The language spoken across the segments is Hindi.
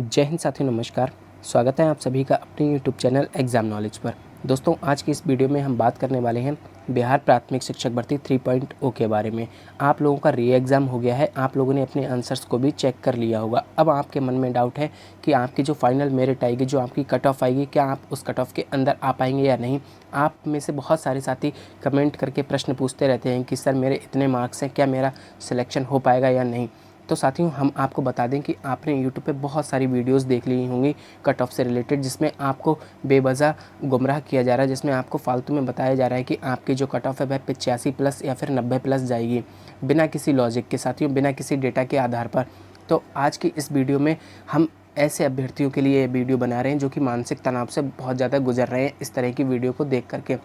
जय हिंद साथियों, नमस्कार। स्वागत है आप सभी का अपने यूट्यूब चैनल एग्ज़ाम नॉलेज पर। दोस्तों, आज की इस वीडियो में हम बात करने वाले हैं बिहार प्राथमिक शिक्षक भर्ती 3.0 के बारे में। आप लोगों का री एग्ज़ाम हो गया है, आप लोगों ने अपने आंसर्स को भी चेक कर लिया होगा। अब आपके मन में डाउट है कि आपकी जो फाइनल मेरिट आएगी, जो आपकी कट ऑफ आएगी, क्या आप उस कट ऑफ के अंदर आ पाएंगे या नहीं। आप में से बहुत सारे साथी कमेंट करके प्रश्न पूछते रहते हैं कि सर मेरे इतने मार्क्स हैं, क्या मेरा सिलेक्शन हो पाएगा या नहीं। तो साथियों, हम आपको बता दें कि आपने यूट्यूब पे बहुत सारी वीडियोस देख ली होंगी कट ऑफ से रिलेटेड, जिसमें आपको बेवजह गुमराह किया जा रहा है, जिसमें आपको फालतू में बताया जा रहा है कि आपकी जो कट ऑफ है वह 85 प्लस या फिर 90 प्लस जाएगी, बिना किसी लॉजिक के साथियों, बिना किसी डेटा के आधार पर। तो आज की इस वीडियो में हम ऐसे अभ्यर्थियों के लिए वीडियो बना रहे हैं जो कि मानसिक तनाव से बहुत ज़्यादा गुजर रहे हैं इस तरह की वीडियो को देख करके।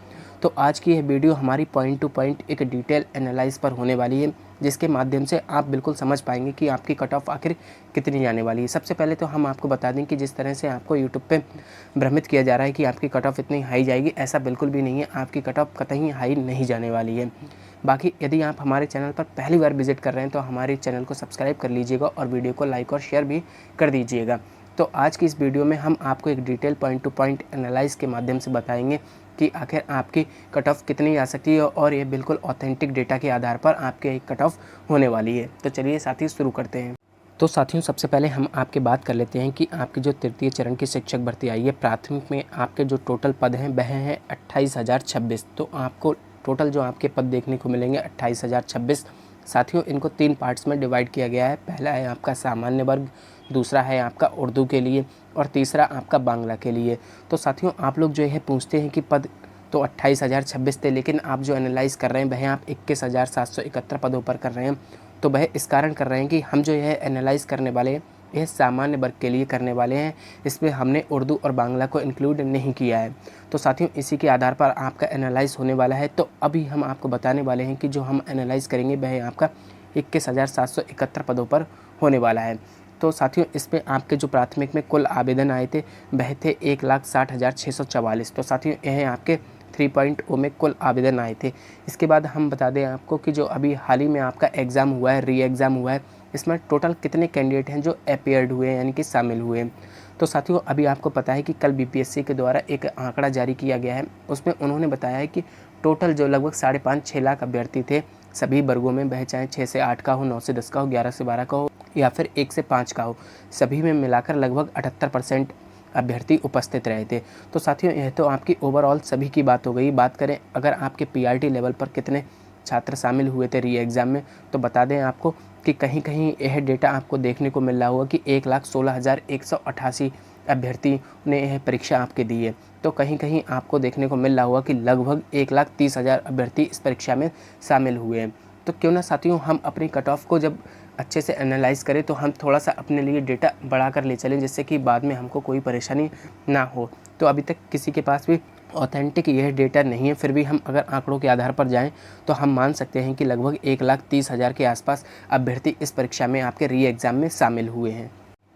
तो आज की यह वीडियो हमारी पॉइंट टू पॉइंट एक डिटेल एनालाइज पर होने वाली है, जिसके माध्यम से आप बिल्कुल समझ पाएंगे कि आपकी कट ऑफ आखिर कितनी जाने वाली है। सबसे पहले तो हम आपको बता दें कि जिस तरह से आपको यूट्यूब पे भ्रमित किया जा रहा है कि आपकी कट ऑफ इतनी हाई जाएगी, ऐसा बिल्कुल भी नहीं है। आपकी कट ऑफ कतई हाई नहीं जाने वाली है। बाकी यदि आप हमारे चैनल पर पहली बार विजिट कर रहे हैं तो हमारे चैनल को सब्सक्राइब कर लीजिएगा और वीडियो को लाइक और शेयर भी कर दीजिएगा। तो आज की इस वीडियो में हम आपको एक detail point two point analyse के माध्यम से बताएंगे कि आखिर आपकी कट ऑफ कितनी आ सकती है, और ये बिल्कुल ऑथेंटिक डेटा के आधार पर आपके एक कट ऑफ होने वाली है। तो चलिए साथी शुरू करते हैं। तो साथियों, सबसे पहले हम आपके बात कर लेते हैं कि आपकी जो तृतीय चरण की शिक्षक भर्ती आई है प्राथमिक में, आपके जो टोटल पद हैं वह हैं 28,026। तो आपको टोटल जो आपके पद देखने को मिलेंगे 28,026। साथियों, इनको 3 पार्ट्स में डिवाइड किया गया है। पहला है आपका सामान्य वर्ग, दूसरा है आपका उर्दू के लिए, और तीसरा आपका बांग्ला के लिए। तो साथियों, आप लोग जो है पूछते हैं कि पद तो 28,026 थे, लेकिन आप जो एनालाइज़ कर रहे हैं वह आप 21,771 पदों पर कर रहे हैं। तो वह इस कारण कर रहे हैं कि हम जो यह एनालाइज़ करने वाले हैं यह सामान्य वर्ग के लिए करने वाले हैं। इसमें हमने उर्दू और बांग्ला को इंक्लूड नहीं किया है। तो साथियों, इसी के आधार पर आपका एनालाइज़ होने वाला है। तो अभी हम आपको बताने वाले हैं कि जो हम एनालाइज़ करेंगे वह आपका 21,771 पदों पर होने वाला है। तो साथियों, इस पे आपके जो प्राथमिक में कुल आवेदन आए थे वह थे 1,60,644। तो साथियों, यह आपके 3.0 में कुल आवेदन आए थे। इसके बाद हम बता दें आपको कि जो अभी हाल ही में आपका एग्ज़ाम हुआ है, री एग्ज़ाम हुआ है, इसमें टोटल कितने कैंडिडेट हैं जो अपीयर्ड हुए हैं, यानी कि शामिल हुए हैं। तो साथियों, अभी आपको पता है कि कल बीपीएससी के द्वारा एक आंकड़ा जारी किया गया है। उसमें उन्होंने बताया है कि टोटल जो लगभग 5.5-6 लाख अभ्यर्थी थे सभी वर्गों में, वह चाहे 6 से 8 का हो, 9 से 10 का हो, 11 से 12 का हो या फिर 1 से 5 का हो, सभी में मिलाकर लगभग 78% अभ्यर्थी उपस्थित रहे थे। तो साथियों, यह तो आपकी ओवरऑल सभी की बात हो गई। बात करें अगर आपके पीआरटी लेवल पर कितने छात्र शामिल हुए थे री एग्ज़ाम में, तो बता दें आपको कि कहीं कहीं यह डेटा आपको देखने को मिल रहा होगा कि 1,16,188 अभ्यर्थी ने यह परीक्षा आपके दी है। तो कहीं कहीं आपको देखने को मिल रहा होगा कि लगभग 1,30,000 अभ्यर्थी इस परीक्षा में शामिल हुए हैं। तो क्यों ना साथियों, हम अपनी कट ऑफ को जब अच्छे से एनालाइज़ करें तो हम थोड़ा सा अपने लिए डेटा बढ़ा कर ले चलें, जिससे कि बाद में हमको कोई परेशानी ना हो। तो अभी तक किसी के पास भी ऑथेंटिक यह डेटा नहीं है, फिर भी हम अगर आंकड़ों के आधार पर जाएं तो हम मान सकते हैं कि लगभग 1,30,000 के आसपास अभ्यर्थी इस परीक्षा में आपके री एग्ज़ाम में शामिल हुए हैं।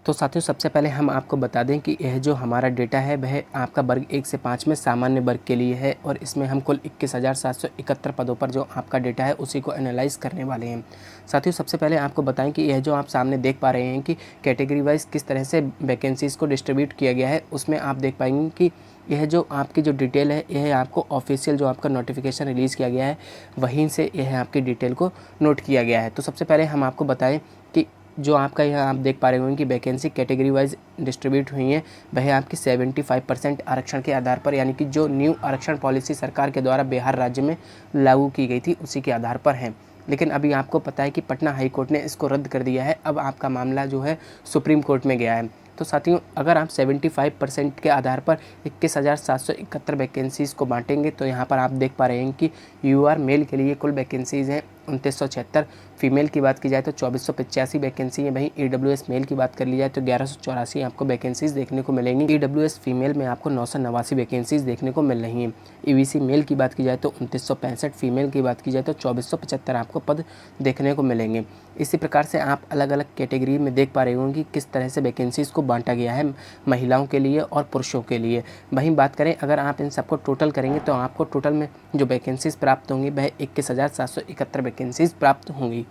तो साथियों, सबसे पहले हम आपको बता दें कि यह जो हमारा डेटा है वह आपका वर्ग 1 से 5 में सामान्य वर्ग के लिए है, और इसमें हम कुल 21,771 पदों पर जो आपका डेटा है उसी को एनालाइज़ करने वाले हैं। साथियों, सबसे पहले आपको बताएं कि यह जो आप सामने देख पा रहे हैं कि कैटेगरी वाइज किस तरह से वैकेंसीज़ को डिस्ट्रीब्यूट किया गया है, उसमें आप देख पाएंगे कि यह जो आपकी जो डिटेल है यह आपको ऑफिशियल जो आपका नोटिफिकेशन रिलीज़ किया गया है वहीं से यह आपकी डिटेल को नोट किया गया है। तो सबसे पहले हम आपको बताएं कि जो आपका यहाँ आप देख पा रहे होंगे कि वैकेंसी कैटेगरी वाइज डिस्ट्रीब्यूट हुई हैं, वह आपकी 75% आरक्षण के आधार पर, यानी कि जो न्यू आरक्षण पॉलिसी सरकार के द्वारा बिहार राज्य में लागू की गई थी उसी के आधार पर हैं। लेकिन अभी आपको पता है कि पटना हाई कोर्ट ने इसको रद्द कर दिया है। अब आपका मामला जो है सुप्रीम कोर्ट में गया है। तो साथियों, अगर आप 75% के आधार पर 21,771 वैकेंसीज़ को बांटेंगे तो यहाँ पर आप देख पा रहे हैं कि यूआर मेल के लिए कुल वैकेंसीज़ हैं 2976, फीमेल की बात की जाए तो 2485 वैकेंसी है। वहीं ईडब्ल्यूएस मेल की बात कर ली जाए तो 1184 आपको वैकेंसीज़ देखने को मिलेंगी। ईडब्ल्यूएस फीमेल में आपको 989 वैकेंसीज़ देखने को मिल रही हैं। ईवीसी मेल की बात की जाए तो 2965, फीमेल की बात की जाए तो 2475 आपको पद देखने को मिलेंगे। इसी प्रकार से आप अलग अलग कैटेगरी में देख पा रहे होंगे कि किस तरह से वैकेंसीज़ को बांटा गया है महिलाओं के लिए और पुरुषों के लिए। वहीं बात करें अगर आप इन सबको टोटल करेंगे तो आपको टोटल में जो वैकेंसीज़ प्राप्त होंगी वह 21,771 वैकेंसीज़ प्राप्त होंगी।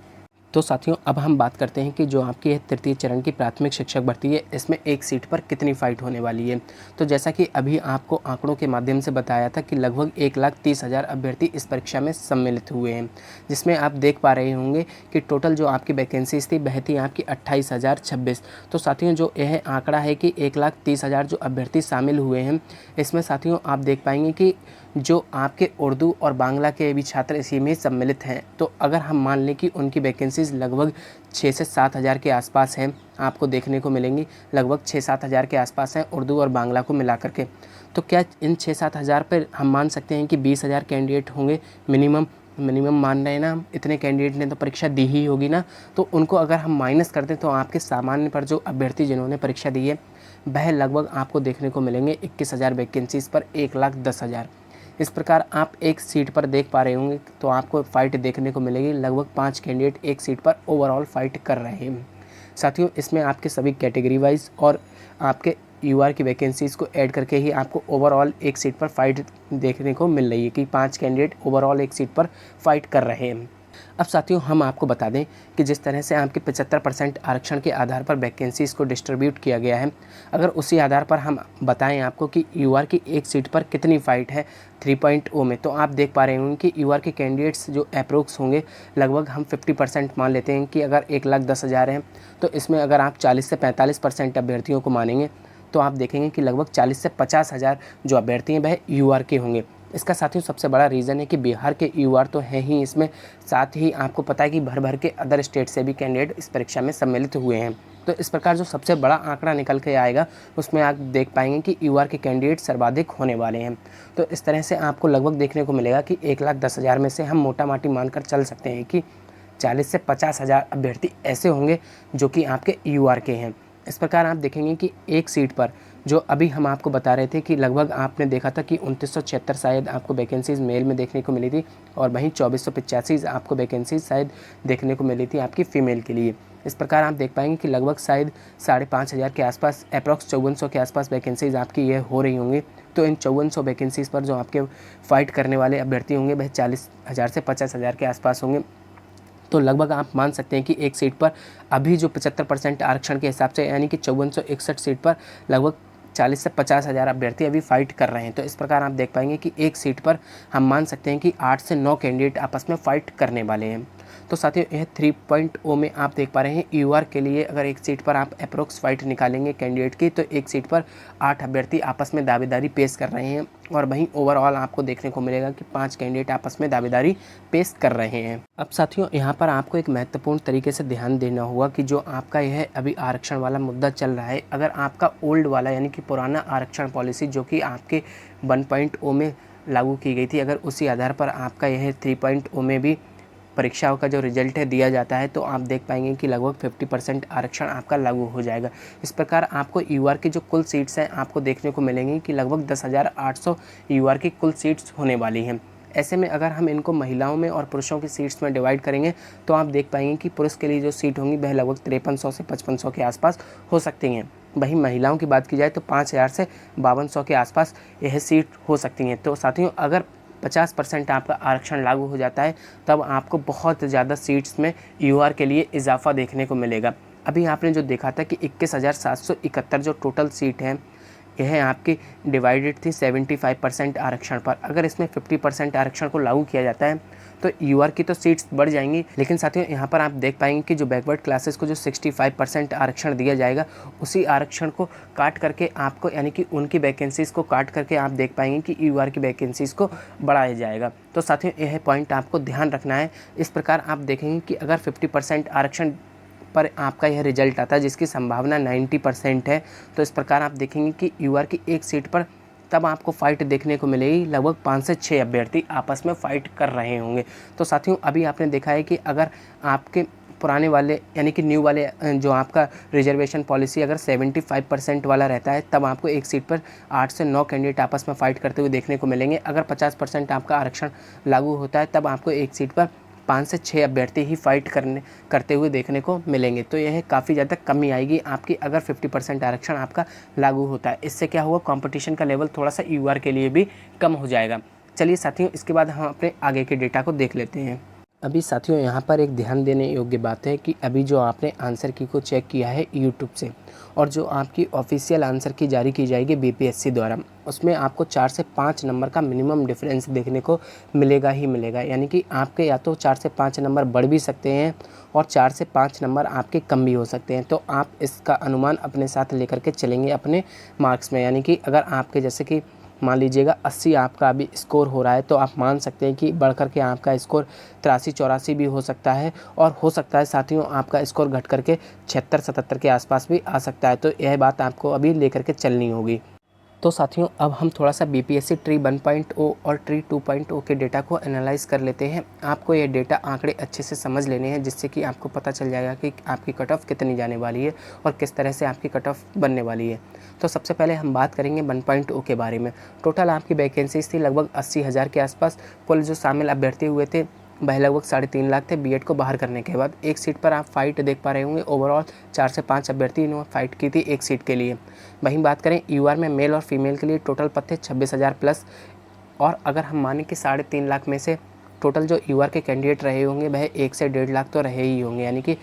तो साथियों अब हम बात करते हैं कि जो आपकी है तृतीय चरण की प्राथमिक शिक्षक भर्ती है, इसमें एक सीट पर कितनी फ़ाइट होने वाली है। तो जैसा कि अभी आपको आंकड़ों के माध्यम से बताया था कि लगभग 1,30,000 अभ्यर्थी इस परीक्षा में सम्मिलित हुए हैं, जिसमें आप देख पा रहे होंगे कि टोटल जो आपकी वैकेंसीज थी वह थी आपकी 28,026। तो साथियों जो यह आंकड़ा है कि 1,30,000 जो अभ्यर्थी शामिल हुए हैं, इसमें साथियों आप देख पाएंगे कि जो आपके उर्दू और बांग्ला के भी छात्र इसी में सम्मिलित हैं। तो अगर हम मान लें कि उनकी वैकेंसीज़ लगभग 6 से 7 हज़ार के आसपास हैं, आपको देखने को मिलेंगी, लगभग 6-7 हज़ार के आसपास हैं उर्दू और बांग्ला को मिला करके। तो क्या इन 6-7 हज़ार पर हम मान सकते हैं कि 20,000 कैंडिडेट होंगे मिनिमम मान रहे हैं ना हम, इतने कैंडिडेट ने तो परीक्षा दी ही होगी ना। तो उनको अगर हम माइनस कर दें तो आपके सामान्य पर जो अभ्यर्थी जिन्होंने परीक्षा दी है वह लगभग आपको देखने को मिलेंगे 21,000 वैकेंसीज़ पर 1,10,000। इस प्रकार आप एक सीट पर देख पा रहे होंगे तो आपको फ़ाइट देखने को मिलेगी, लगभग 5 कैंडिडेट एक सीट पर ओवरऑल फ़ाइट कर रहे हैं। साथियों इसमें आपके सभी कैटेगरी वाइज और आपके यूआर की वैकेंसीज़ को ऐड करके ही आपको ओवरऑल एक सीट पर फ़ाइट देखने को मिल रही है कि 5 कैंडिडेट ओवरऑल एक सीट पर फ़ाइट कर रहे हैं। अब साथियों हम आपको बता दें कि जिस तरह से आपके 75% आरक्षण के आधार पर वैकेंसीज़ को डिस्ट्रीब्यूट किया गया है, अगर उसी आधार पर हम बताएं आपको कि यूआर की एक सीट पर कितनी फ़ाइट है 3.0 में, तो आप देख पा रहे होंगे कि यूआर के कैंडिडेट्स जो अप्रोक्स होंगे लगभग हम 50% मान लेते हैं कि अगर 1,10,000 हैं तो इसमें अगर आप 40 से 45% अभ्यर्थियों को मानेंगे तो आप देखेंगे कि लगभग 40 से 50,000 जो अभ्यर्थी हैं वह यूआर के होंगे। इसका साथियों सबसे बड़ा रीज़न है कि बिहार के यूआर तो हैं ही इसमें, साथ ही आपको पता है कि भर भर के अदर स्टेट से भी कैंडिडेट इस परीक्षा में सम्मिलित हुए हैं। तो इस प्रकार जो सबसे बड़ा आंकड़ा निकल के आएगा उसमें आप देख पाएंगे कि यूआर के कैंडिडेट सर्वाधिक होने वाले हैं। तो इस तरह से आपको लगभग देखने को मिलेगा कि 1,10,000 में से हम मोटा माटी मानकर चल सकते हैं कि 40 से 50,000 अभ्यर्थी ऐसे होंगे जो कि आपके यूआर के हैं। इस प्रकार आप देखेंगे कि एक सीट पर जो अभी हम आपको बता रहे थे कि लगभग आपने देखा था कि 2976 शायद आपको वैकेंसीज़ मेल में देखने को मिली थी और वहीं 2485 आपको वैकेंसीज शायद देखने को मिली थी आपकी फ़ीमेल के लिए। इस प्रकार आप देख पाएंगे कि लगभग शायद 5,500 के आसपास अप्रॉक्स 5400 के आसपास वैकेंसीज़ आपकी ये हो रही होंगी। तो इन 5400 वैकेंसीज़ पर जो आपके फ़ाइट करने वाले अभ्यर्थी होंगे वह 40,000 से 50,000 के आसपास होंगे। तो लगभग आप मान सकते हैं कि एक सीट पर अभी जो 75% आरक्षण के हिसाब से यानी कि 5461 सीट पर लगभग 40 से 50,000 अभ्यर्थी अभी फाइट कर रहे हैं। तो इस प्रकार आप देख पाएंगे कि एक सीट पर हम मान सकते हैं कि 8 से 9 कैंडिडेट आपस में फाइट करने वाले हैं। तो साथियों यह 3.0 में आप देख पा रहे हैं यूआर के लिए अगर एक सीट पर आप अप्रोक्स फाइट निकालेंगे कैंडिडेट की तो एक सीट पर 8 अभ्यर्थी आपस में दावेदारी पेश कर रहे हैं और वहीं ओवरऑल आपको देखने को मिलेगा कि 5 कैंडिडेट आपस में दावेदारी पेश कर रहे हैं। अब साथियों यहाँ पर आपको एक महत्वपूर्ण तरीके से ध्यान देना होगा कि जो आपका यह अभी आरक्षण वाला मुद्दा चल रहा है, अगर आपका ओल्ड वाला यानी कि पुराना आरक्षण पॉलिसी जो कि आपके 1.0 में लागू की गई थी, अगर उसी आधार पर आपका यह 3.0 में भी परीक्षाओं का जो रिजल्ट है दिया जाता है तो आप देख पाएंगे कि लगभग 50% आरक्षण आपका लागू हो जाएगा। इस प्रकार आपको यूआर की जो कुल सीट्स हैं आपको देखने को मिलेंगी कि लगभग 10,800 यूआर की कुल सीट्स होने वाली हैं। ऐसे में अगर हम इनको महिलाओं में और पुरुषों की सीट्स में डिवाइड करेंगे तो आप देख पाएंगे कि पुरुष के लिए जो सीट होंगी वह लगभग 5300 से 5500 के आसपास हो सकती हैं। वहीं महिलाओं की बात की जाए तो 5,000 से 5200 के आसपास यह सीट हो सकती हैं। तो साथियों अगर 50% आपका आरक्षण लागू हो जाता है तब आपको बहुत ज़्यादा सीट्स में यूआर के लिए इजाफा देखने को मिलेगा। अभी आपने जो देखा था कि 21,771 जो टोटल सीट हैं यह आपकी डिवाइडेड थी 75% आरक्षण पर। अगर इसमें 50% आरक्षण को लागू किया जाता है तो यूआर की तो सीट्स बढ़ जाएंगी, लेकिन साथियों यहाँ पर आप देख पाएंगे कि जो बैकवर्ड क्लासेस को जो 65% आरक्षण दिया जाएगा उसी आरक्षण को काट करके आपको यानी कि उनकी वैकेंसीज़ को काट करके आप देख पाएंगे कि यूआर की वैकेंसीज़ को बढ़ाया जाएगा। तो साथियों यह पॉइंट आपको ध्यान रखना है। इस प्रकार आप देखेंगे कि अगर 50% आरक्षण पर आपका यह रिजल्ट आता है जिसकी संभावना 90% है, तो इस प्रकार आप देखेंगे कि यूआर की एक सीट पर तब आपको फाइट देखने को मिलेगी, लगभग 5 से 6 अभ्यर्थी आपस में फाइट कर रहे होंगे। तो साथियों अभी आपने देखा है कि अगर आपके पुराने वाले यानी कि न्यू वाले जो आपका रिजर्वेशन पॉलिसी अगर 75% वाला रहता है तब आपको एक सीट पर 8 से 9 कैंडिडेट आपस में फाइट करते हुए देखने को मिलेंगे। अगर 50% आपका आरक्षण लागू होता है तब आपको एक सीट पर 5 से 6 अभ्यर्थी ही फाइट करते हुए देखने को मिलेंगे। तो यह काफ़ी ज़्यादा कमी आएगी आपकी अगर 50% आरक्षण आपका लागू होता है। इससे क्या हुआ, कंपटीशन का लेवल थोड़ा सा यूआर के लिए भी कम हो जाएगा। चलिए साथियों इसके बाद हम अपने आगे के डेटा को देख लेते हैं। अभी साथियों यहाँ पर एक ध्यान देने योग्य बात है कि अभी जो आपने आंसर की को चेक किया है यूट्यूब से, और जो आपकी ऑफिशियल आंसर की जारी की जाएगी बीपीएससी द्वारा, उसमें आपको 4 से 5 नंबर का मिनिमम डिफरेंस देखने को मिलेगा ही मिलेगा। यानी कि आपके या तो 4 से 5 नंबर बढ़ भी सकते हैं और 4 से 5 नंबर आपके कम भी हो सकते हैं। तो आप इसका अनुमान अपने साथ लेकर के चलेंगे अपने मार्क्स में। यानी कि अगर आपके जैसे कि मान लीजिएगा 80 आपका अभी स्कोर हो रहा है, तो आप मान सकते हैं कि बढ़ कर के आपका स्कोर 83-84 भी हो सकता है, और हो सकता है साथियों आपका स्कोर घट करके 76-77 के आसपास भी आ सकता है। तो यह बात आपको अभी लेकर के चलनी होगी। तो साथियों अब हम थोड़ा सा बीपीएससी ट्री 1.0 और ट्री 2.0 के डेटा को एनालाइज कर लेते हैं। आपको ये डेटा आंकड़े अच्छे से समझ लेने हैं, जिससे कि आपको पता चल जाएगा कि आपकी कट ऑफ कितनी जाने वाली है और किस तरह से आपकी कट ऑफ बनने वाली है। तो सबसे पहले हम बात करेंगे 1.0 के बारे में। टोटल आपकी वैकेंसीज थी लगभग 80,000 के आसपास। कुल जो शामिल अभ्यर्थी हुए थे वह लगभग 3.5 लाख थे बीएड को बाहर करने के बाद। एक सीट पर आप फाइट देख पा रहे होंगे। ओवरऑल 4 से 5 अभ्यर्थी इन्होंने फाइट की थी एक सीट के लिए। वहीं बात करें यूआर में मेल और फीमेल के लिए टोटल पद थे 26,000 प्लस। और अगर हम माने कि 3.5 लाख में से टोटल जो यूआर के कैंडिडेट रहे होंगे वह 1 से 1.5 लाख तो रहे ही होंगे, यानी कि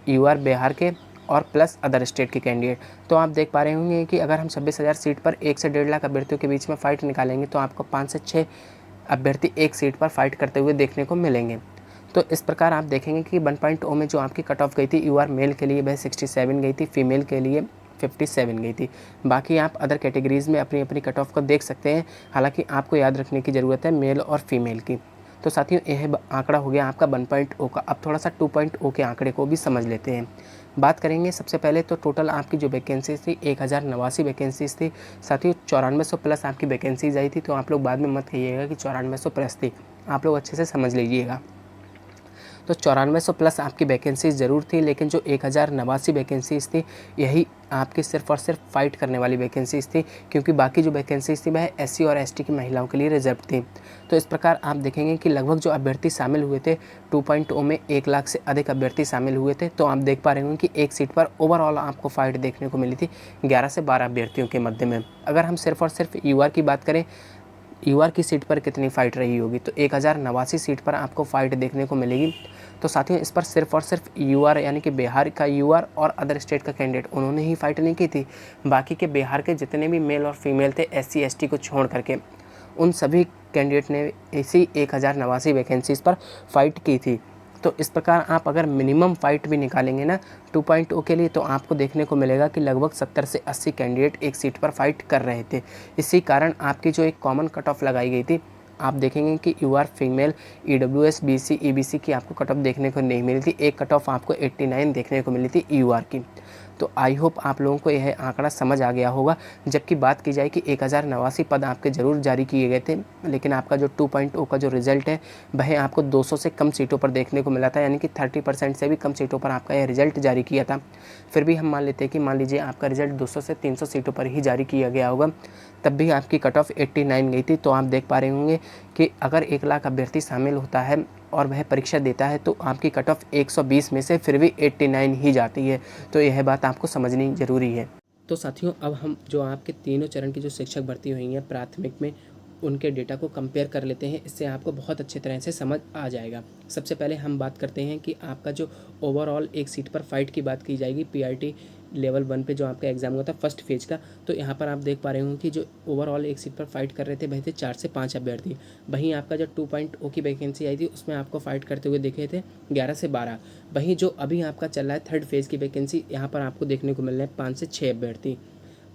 यूआर बिहार के और प्लस अदर स्टेट के कैंडिडेट। तो आप देख पा रहे होंगे कि अगर हम 26,000 सीट पर 1 से 1.5 लाख अभ्यर्थियों के बीच में फ़ाइट निकालेंगे तो आपको 5 से 6 अभ्यर्थी एक सीट पर फाइट करते हुए देखने को मिलेंगे। तो इस प्रकार आप देखेंगे कि 1.0 में जो आपकी कट ऑफ गई थी यूआर मेल के लिए वह 67 गई थी, फीमेल के लिए 57 गई थी। बाकी आप अदर कैटेगरीज़ में अपनी अपनी कट ऑफ को देख सकते हैं। हालांकि आपको याद रखने की ज़रूरत है मेल और फीमेल की। तो साथियों यह आंकड़ा हो गया आपका 1.0 का। अब थोड़ा सा 2.0 के आंकड़े को भी समझ लेते हैं। बात करेंगे सबसे पहले तो टोटल आपकी जो वैकेंसीज थी 1089 वैकेंसीज थी। साथियों 9400 प्लस आपकी वैकेंसीज आई थी। तो आप लोग बाद में मत कहिएगा कि 9400 प्लस थी, आप लोग अच्छे से समझ लीजिएगा। तो 9400 प्लस आपकी वैकेंसीज ज़रूर थी, लेकिन जो 1089 वैकेंसीज थी यही आपकी सिर्फ और सिर्फ फाइट करने वाली वैकेंसीज थी, क्योंकि बाकी जो वैकेंसीज थी वह एससी और एसटी की महिलाओं के लिए रिजर्व थी। तो इस प्रकार आप देखेंगे कि लगभग जो अभ्यर्थी शामिल हुए थे 2.0 में 1 लाख से अधिक अभ्यर्थी शामिल हुए थे। तो आप देख पा रहे होंगे कि एक सीट पर ओवरऑल आपको फाइट देखने को मिली थी 11 से 12 अभ्यर्थियों के मध्य में। अगर हम सिर्फ और सिर्फ यूआर की बात करें, यूआर की सीट पर कितनी फ़ाइट रही होगी, तो 1089 सीट पर आपको फ़ाइट देखने को मिलेगी। तो साथियों इस पर सिर्फ और सिर्फ यूआर यानी कि बिहार का यूआर और अदर स्टेट का कैंडिडेट उन्होंने ही फाइट नहीं की थी। बाकी के बिहार के जितने भी मेल और फीमेल थे एससी एसटी को छोड़ करके, उन सभी कैंडिडेट ने इसी 1089 वैकेंसीज़ पर फाइट की थी। तो इस प्रकार आप अगर मिनिमम फाइट भी निकालेंगे ना 2.0 के लिए, तो आपको देखने को मिलेगा कि लगभग 70 से 80 कैंडिडेट एक सीट पर फाइट कर रहे थे। इसी कारण आपकी जो एक कॉमन कट ऑफ लगाई गई थी, आप देखेंगे कि UR female EWS BC EBC की आपको कट ऑफ देखने को नहीं मिली थी। एक कट ऑफ आपको 89 देखने को मिली थी यूआर की। तो आई होप आप लोगों को यह आंकड़ा समझ आ गया होगा। जबकि बात की जाए कि 1089 पद आपके ज़रूर जारी किए गए थे, लेकिन आपका जो 2.0 का जो रिज़ल्ट है वह आपको 200 से कम सीटों पर देखने को मिला था, यानी कि 30% से भी कम सीटों पर आपका यह रिज़ल्ट जारी किया था। फिर भी हम मान लेते हैं कि मान लीजिए आपका रिज़ल्ट 200 से 300 सीटों पर ही जारी किया गया होगा, तब भी आपकी कट ऑफ 89 गई थी। तो आप देख पा रहे होंगे कि अगर 1 लाख अभ्यर्थी शामिल होता है और वह परीक्षा देता है तो आपकी कट ऑफ 120 में से फिर भी 89 ही जाती है। तो यह बात आपको समझनी ज़रूरी है। तो साथियों अब हम जो आपके तीनों चरण की जो शिक्षक भर्ती हुई हैं प्राथमिक में, उनके डेटा को कंपेयर कर लेते हैं। इससे आपको बहुत अच्छे तरह से समझ आ जाएगा। सबसे पहले हम बात करते हैं कि आपका जो ओवरऑल एक सीट पर फाइट की बात की जाएगी पीआरटी लेवल 1 पे जो आपका एग्जाम हुआ था फर्स्ट फेज का। तो यहाँ पर आप देख पा रहे होंगे कि जो ओवरऑल एक सीट पर फाइट कर रहे थे वह थे 4 से 5 अभ्यर्थी। वहीं आपका जो 2.0 की वैकेंसी आई थी उसमें आपको फाइट करते हुए देखे थे 11 से 12। वहीं जो अभी आपका चल रहा है थर्ड फेज़ की वैकेंसी, यहाँ पर आपको देखने को मिल रहे हैं 5 से 6 अभ्यर्थी।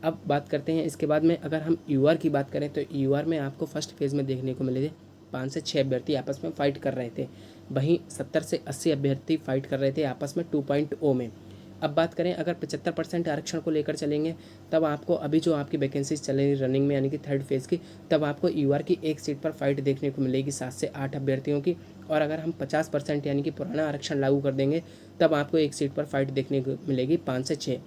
अब बात करते हैं इसके बाद में, अगर हम यूआर की बात करें तो यूआर में आपको फर्स्ट फेज़ में देखने को मिले थे 5 से 6 अभ्यर्थी आपस में फ़ाइट कर रहे थे। वहीं 70 से 80 अभ्यर्थी फाइट कर रहे थे आपस में 2.0 में। अब बात करें अगर 75% आरक्षण को लेकर चलेंगे, तब आपको अभी जो आपकी वैकेंसीज चल रही रनिंग में यानी कि थर्ड फेज़ की, तब आपको यूआर की एक सीट पर फाइट देखने को मिलेगी 7 से 8 अभ्यर्थियों की। और अगर हम 50% यानी कि पुराना आरक्षण लागू कर देंगे, तब आपको एक सीट पर फाइट देखने को मिलेगी 5 से 6।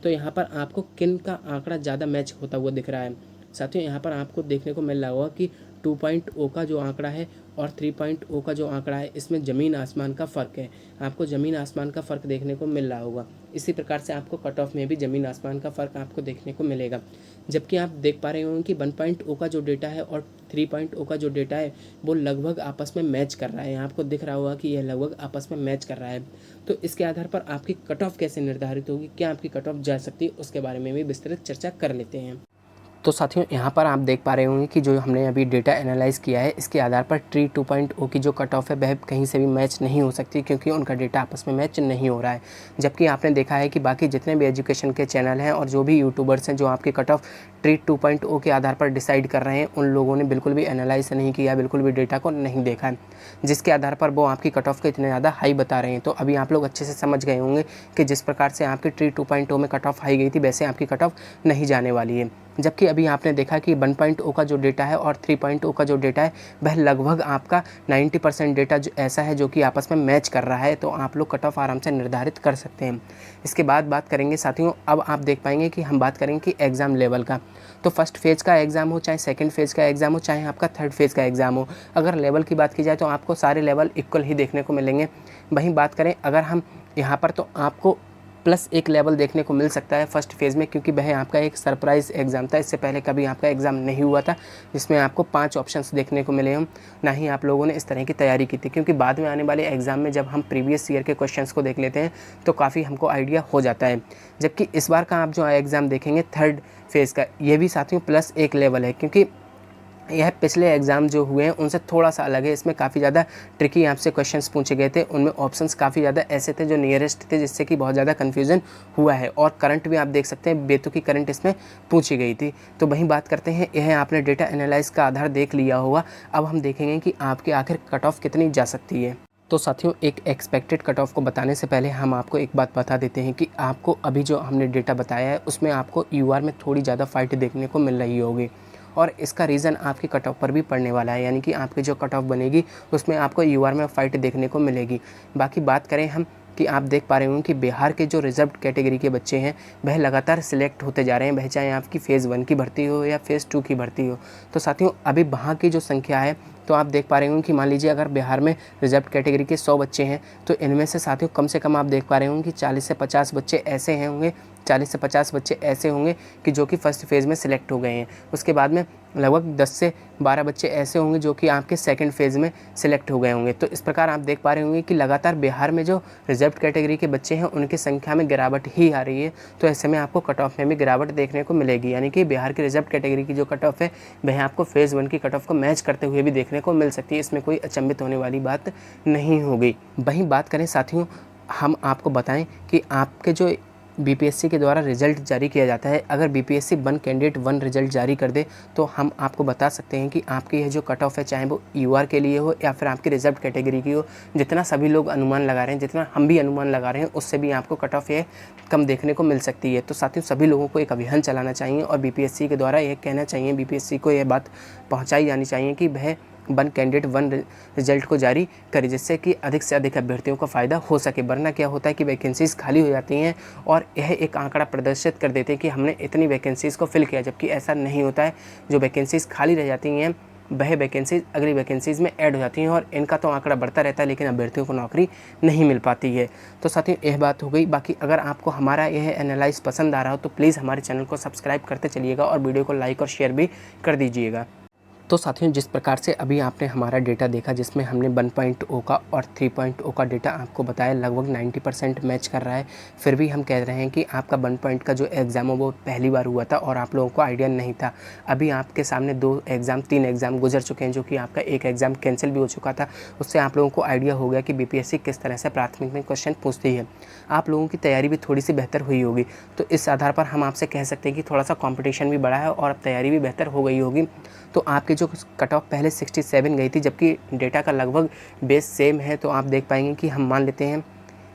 तो यहाँ पर आपको किन का आंकड़ा ज़्यादा मैच होता हुआ दिख रहा है? साथियों यहाँ पर आपको देखने को मिल रहा होगा कि 2.0 का जो आंकड़ा है और 3.0 का जो आंकड़ा है, इसमें ज़मीन आसमान का फ़र्क है। आपको ज़मीन आसमान का फ़र्क देखने को मिल रहा होगा। इसी प्रकार से आपको कट ऑफ में भी ज़मीन आसमान का फ़र्क आपको देखने को मिलेगा। जबकि आप देख पा रहे होंगे कि 1.0 का जो डेटा है और 3.0 का जो डेटा है वो लगभग आपस में मैच कर रहा है। यहाँ आपको दिख रहा होगा कि यह लगभग आपस में मैच कर रहा है। तो इसके आधार पर आपकी कट ऑफ कैसे निर्धारित होगी, क्या आपकी कट ऑफ जा सकती है, उसके बारे में भी विस्तृत चर्चा कर लेते हैं। तो साथियों यहाँ पर आप देख पा रहे होंगे कि जो हमने अभी डेटा एनालाइज़ किया है इसके आधार पर ट्री 2.0 की जो कट ऑफ है वह कहीं से भी मैच नहीं हो सकती, क्योंकि उनका डेटा आपस में मैच नहीं हो रहा है। जबकि आपने देखा है कि बाकी जितने भी एजुकेशन के चैनल हैं और जो भी यूट्यूबर्स हैं जो आपकी कट ऑफ ट्री 2.0 के आधार पर डिसाइड कर रहे हैं, उन लोगों ने बिल्कुल भी एनालाइज नहीं किया, बिल्कुल भी डेटा को नहीं देखा है, जिसके आधार पर वो आपकी कट ऑफ को इतने ज़्यादा हाई बता रहे हैं। तो अभी आप लोग अच्छे से समझ गए होंगे कि जिस प्रकार से आपकी ट्री 2.0 में कट ऑफ हाई गई थी वैसे आपकी कट ऑफ नहीं जाने वाली है। जबकि अभी आपने देखा कि 1.0 का जो डेटा है और 3.0 का जो डेटा है वह लगभग आपका 90% डेटा जो ऐसा है जो कि आपस में मैच कर रहा है, तो आप लोग कट ऑफ आराम से निर्धारित कर सकते हैं। इसके बाद बात करेंगे साथियों, अब आप देख पाएंगे कि हम बात करेंगे कि एग्ज़ाम लेवल का। तो फर्स्ट फेज़ का एग्ज़ाम हो, चाहे सेकंड फेज़ का एग्ज़ाम हो, चाहे आपका थर्ड फेज़ का एग्ज़ाम हो, अगर लेवल की बात की जाए तो आपको सारे लेवल इक्वल ही देखने को मिलेंगे। वहीं बात करें अगर हम यहाँ पर, तो आपको +1 लेवल देखने को मिल सकता है फर्स्ट फेज़ में, क्योंकि वह आपका एक सरप्राइज़ एग्ज़ाम था। इससे पहले कभी आपका एग्ज़ाम नहीं हुआ था जिसमें आपको 5 ऑप्शंस देखने को मिले हों, ना ही आप लोगों ने इस तरह की तैयारी की थी। क्योंकि बाद में आने वाले एग्ज़ाम में जब हम प्रीवियस ईयर के क्वेश्चंस को देख लेते हैं तो काफ़ी हमको आइडिया हो जाता है। जबकि इस बार का आप जो एग्ज़ाम देखेंगे थर्ड फेज़ का, ये भी साथियों +1 लेवल है, क्योंकि यह पिछले एग्ज़ाम जो हुए हैं उनसे थोड़ा सा अलग है। इसमें काफ़ी ज़्यादा ट्रिकी आपसे क्वेश्चंस पूछे गए थे, उनमें ऑप्शंस काफ़ी ज़्यादा ऐसे थे जो नियरेस्ट थे, जिससे कि बहुत ज़्यादा कन्फ्यूज़न हुआ है। और करंट भी आप देख सकते हैं, बेतुकी करंट इसमें पूछी गई थी। तो वहीं बात करते हैं, यह आपने डेटा एनालाइज का आधार देख लिया होगा। अब हम देखेंगे कि आपके आखिर कट ऑफ कितनी जा सकती है। तो साथियों, एक एक्सपेक्टेड कट ऑफ को बताने से पहले हम आपको एक बात बता देते हैं कि आपको अभी जो हमने डेटा बताया है उसमें आपको यूआर में थोड़ी ज़्यादा फाइट देखने को मिल रही होगी, और इसका रीज़न आपकी कट ऑफ पर भी पड़ने वाला है। यानी कि आपकी जो कट ऑफ बनेगी उसमें आपको यूआर में फाइट देखने को मिलेगी। बाकी बात करें हम कि आप देख पा रहे होंगे कि बिहार के जो रिजर्व कैटेगरी के बच्चे हैं वह लगातार सिलेक्ट होते जा रहे हैं, वह चाहे आपकी फ़ेज़ 1 की भर्ती हो या फ़ेज़ 2 की भर्ती हो। तो साथियों, अभी वहाँ की जो संख्या है, तो आप देख पा रहे होंगे कि मान लीजिए अगर बिहार में रिजर्व कैटेगरी के 100 बच्चे हैं, तो इनमें से साथियों कम से कम आप देख पा रहे होंगे कि 40 से 50 बच्चे ऐसे हैं होंगे 40 से 50 बच्चे ऐसे होंगे कि जो कि फ़र्स्ट फेज़ में सिलेक्ट हो गए हैं। उसके बाद में लगभग 10 से 12 बच्चे ऐसे होंगे जो कि आपके सेकंड फेज़ में सिलेक्ट हो गए होंगे। तो इस प्रकार आप देख पा रहे होंगे कि लगातार बिहार में जो रिजर्व कैटेगरी के बच्चे हैं उनकी संख्या में गिरावट ही आ रही है। तो ऐसे में आपको कट ऑफ में भी गिरावट देखने को मिलेगी। यानी कि बिहार की रिजर्व कैटेगरी की जो कट ऑफ है वह आपको फ़ेज़ 1 की कट ऑफ को मैच करते हुए भी देखने को मिल सकती है। इसमें कोई अचंभित होने वाली बात नहीं होगी। वहीं बात करें साथियों, हम आपको बताएं कि आपके जो बीपीएससी के द्वारा रिज़ल्ट जारी किया जाता है, अगर बीपीएससी 1 कैंडिडेट 1 रिज़ल्ट जारी कर दे तो हम आपको बता सकते हैं कि आपकी यह जो कट ऑफ है, चाहे वो यूआर के लिए हो या फिर आपकी रिजर्व कैटेगरी की हो, जितना सभी लोग अनुमान लगा रहे हैं, जितना हम भी अनुमान लगा रहे हैं, उससे भी आपको कट ऑफ ये कम देखने को मिल सकती है। तो साथियों, सभी लोगों को एक अभियान चलाना चाहिए और बीपीएससी के द्वारा यह कहना चाहिए, बीपीएससी को यह बात पहुँचाई जानी चाहिए कि वह 1 कैंडिडेट 1 रिजल्ट को जारी करे, जिससे कि अधिक से अधिक अभ्यर्थियों को फ़ायदा हो सके। वरना क्या होता है कि वैकेंसीज़ खाली हो जाती हैं और यह एक आंकड़ा प्रदर्शित कर देते हैं कि हमने इतनी वैकेंसीज़ को फिल किया, जबकि ऐसा नहीं होता है। जो वैकेंसीज़ खाली रह जाती हैं वह वैकेंसीज़ अगली वैकेंसीज़ में ऐड हो जाती हैं और इनका तो आंकड़ा बढ़ता रहता है, लेकिन अभ्यर्थियों को नौकरी नहीं मिल पाती है। तो साथियों, यह बात हो गई। बाकी अगर आपको हमारा यह एनालाइज पसंद आ रहा हो तो प्लीज़ हमारे चैनल को सब्सक्राइब करते चलिएगा और वीडियो को लाइक और शेयर भी कर दीजिएगा। तो साथियों, जिस प्रकार से अभी आपने हमारा डेटा देखा, जिसमें हमने 1.0 का और 3.0 का डेटा आपको बताया, लगभग 90% मैच कर रहा है। फिर भी हम कह रहे हैं कि आपका 1 का जो एग्ज़ाम है वो पहली बार हुआ था और आप लोगों को आइडिया नहीं था। अभी आपके सामने 3 एग्ज़ाम गुजर चुके हैं, जो कि आपका एक एग्ज़ाम कैंसिल भी हो चुका था। उससे आप लोगों को आइडिया हो गया कि बीपीएससी किस तरह से प्राथमिक में क्वेश्चन पूछती है। आप लोगों की तैयारी भी थोड़ी सी बेहतर हुई होगी। तो इस आधार पर हम आपसे कह सकते हैं कि थोड़ा सा कॉम्पिटिशन भी बढ़ा है और अब तैयारी भी बेहतर हो गई होगी। तो आपकी जो कट ऑफ पहले 67 गई थी, जबकि डेटा का लगभग बेस सेम है, तो आप देख पाएंगे कि हम मान लेते हैं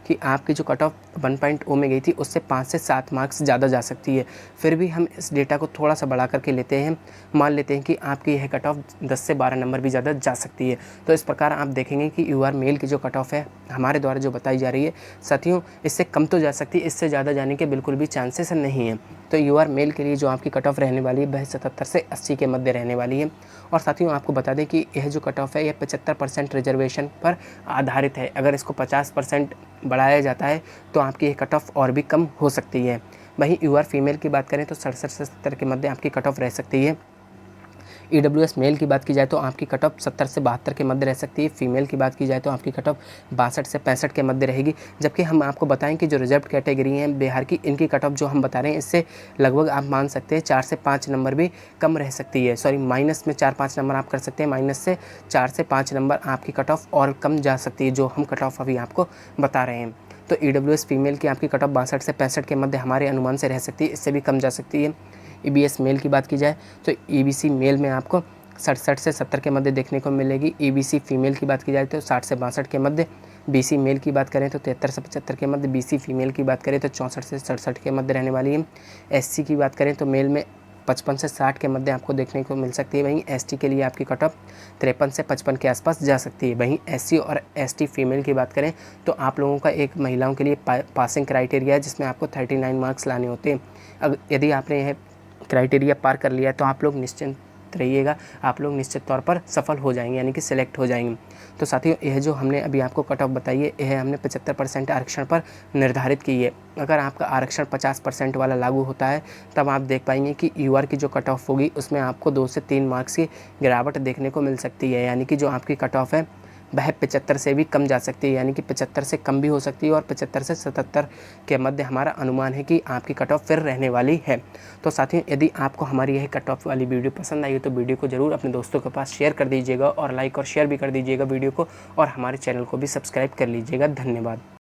कि आपकी जो कट ऑफ 1.0 में गई थी उससे 5 से 7 मार्क्स ज़्यादा जा सकती है। फिर भी हम इस डेटा को थोड़ा सा बढ़ा करके लेते हैं, मान लेते हैं कि आपकी यह कट ऑफ 10 से 12 नंबर भी ज़्यादा जा सकती है। तो इस प्रकार आप देखेंगे कि यूआर मेल की जो कट ऑफ है हमारे द्वारा जो बताई जा रही है, साथियों इससे कम तो जा सकती है, इससे ज़्यादा जाने के बिल्कुल भी चांसेस नहीं हैं। तो यूआर मेल के लिए जो आपकी कट ऑफ रहने वाली है वह 77 से 80 के मध्य रहने वाली है। और साथियों, आपको बता दें कि यह जो कट ऑफ है यह 75% रिजर्वेशन पर आधारित है। अगर इसको 50% बढ़ाया जाता है तो आपकी ये कट ऑफ और भी कम हो सकती है। वहीं यूआर फीमेल की बात करें तो 67 से 70 के मध्य आपकी कट ऑफ रह सकती है। ईडब्ल्यूएस मेल की बात की जाए तो आपकी कट ऑफ 70 से 72 के मध्य रह सकती है। फीमेल की बात की जाए तो आपकी कट ऑफ 62 से 65 के मध्य रहेगी। जबकि हम आपको बताएं कि जो रिजर्व कैटेगरी हैं बिहार की, इनकी कट ऑफ जो हम बता रहे हैं इससे लगभग आप मान सकते हैं 4 से 5 नंबर भी कम रह सकती है। सॉरी, माइनस में 4-5 नंबर आप कर सकते हैं, माइनस से 4 से 5 नंबर आपकी कट ऑफ और कम जा सकती है, जो हम कट ऑफ अभी आपको बता रहे हैं। तो ईडब्ल्यूएस फीमेल की आपकी कट ऑफ 62 से 65 के मध्य हमारे अनुमान से रह सकती है, इससे भी कम जा सकती है। ईबीएस मेल की बात की जाए तो ईबीसी मेल में आपको 67 से 70 के मध्य देखने को मिलेगी। ईबीसी फीमेल की बात की जाए तो 60 से 62 के मध्य। बीसी मेल की बात करें तो 73 से 75 के मध्य। बीसी फीमेल की बात करें तो 64 से 67 के मध्य रहने वाली है। एससी की बात करें तो मेल में 55 से 60 के मध्य आपको देखने को मिल सकती है। वहीं एसटी के लिए आपकी कट ऑफ 53 से 55 के आसपास जा सकती है। वहीं एससी और एसटी फीमेल की बात करें तो आप लोगों का एक महिलाओं के लिए पासिंग क्राइटेरिया है, जिसमें आपको 39 मार्क्स लाने होते हैं। अगर यदि आपने यह क्राइटेरिया पार कर लिया तो आप लोग निश्चिंत रहिएगा, आप लोग निश्चित तौर पर सफल हो जाएंगे, यानी कि सिलेक्ट हो जाएंगे। तो साथियों, यह जो हमने अभी आपको कट ऑफ बताई है, यह हमने 75% आरक्षण पर निर्धारित की है। अगर आपका आरक्षण 50% वाला लागू होता है तब आप देख पाएंगे कि यूआर की जो कट ऑफ होगी उसमें आपको 2 से 3 मार्क्स की गिरावट देखने को मिल सकती है, यानी कि जो आपकी कट ऑफ है वह 75 से भी कम जा सकती है, यानी कि 75 से कम भी हो सकती है और 75 से 77 के मध्य हमारा अनुमान है कि आपकी कट ऑफ फिर रहने वाली है। तो साथियों, यदि आपको हमारी यह कट ऑफ वाली वीडियो पसंद आई हो तो वीडियो को ज़रूर अपने दोस्तों के पास शेयर कर दीजिएगा और लाइक और शेयर भी कर दीजिएगा वीडियो को, और हमारे चैनल को भी सब्सक्राइब कर लीजिएगा। धन्यवाद।